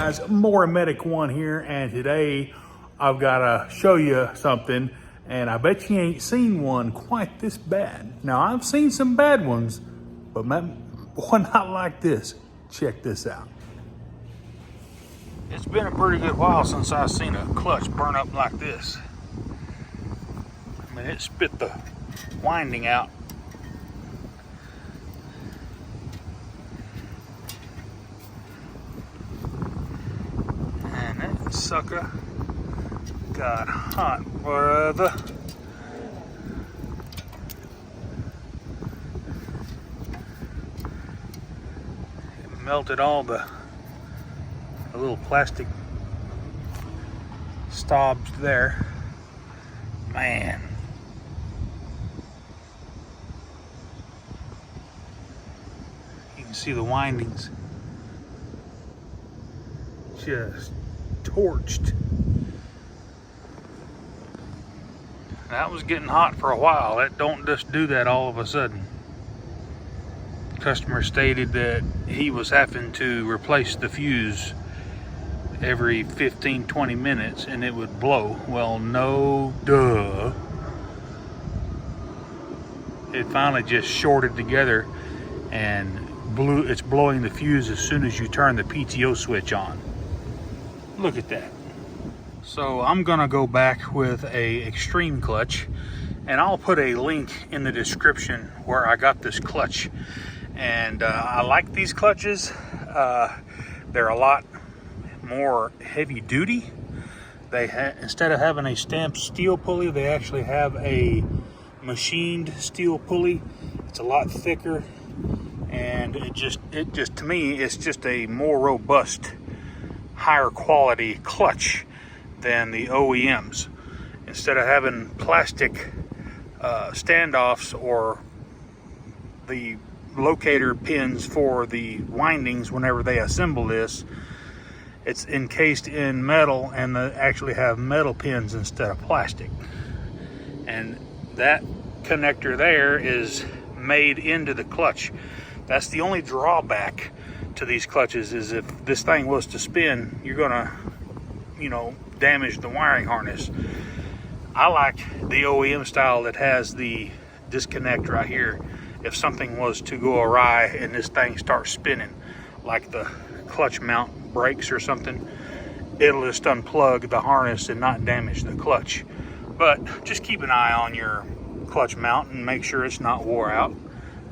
guys, more Medic One here, and today I've got to show you something, and I bet you ain't seen one quite this bad. Now, I've seen some bad ones, but one not like this. Check this out. It's been a pretty good while since I've seen a clutch burn up like this. I mean, it spit the winding out. And that sucker got hot, brother. It melted all the little plastic stobs there. Man. You can see the windings just torched. That was getting hot for a while. It don't just do that all of a sudden. The customer stated that he was having to replace the fuse every 15-20 minutes and it would blow. Well, no duh. It finally just shorted together and it's blowing the fuse as soon as you turn the PTO switch on. Look at that. So I'm gonna go back with a extreme clutch, and I'll put a link in the description where I got this clutch. And I like these clutches. They're a lot more heavy duty. Instead of having a stamped steel pulley, they actually have a machined steel pulley. It's a lot thicker, and it just to me, it's just a more robust, higher quality clutch than the OEMs. Instead of having plastic standoffs or the locator pins for the windings whenever they assemble this, it's encased in metal, and they actually have metal pins instead of plastic. And that connector there is made into the clutch. That's the only drawback to these clutches, is if this thing was to spin, you're gonna, damage the wiring harness. I like the OEM style that has the disconnect right here. If something was to go awry and this thing starts spinning, like the clutch mount breaks or something, it'll just unplug the harness and not damage the clutch. But just keep an eye on your clutch mount and make sure it's not wore out.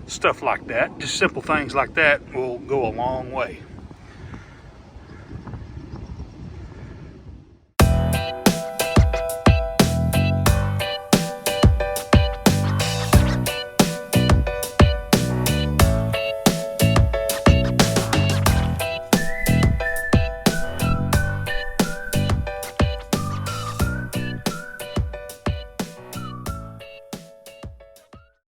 Stuff like that, just simple things like that will go a long way.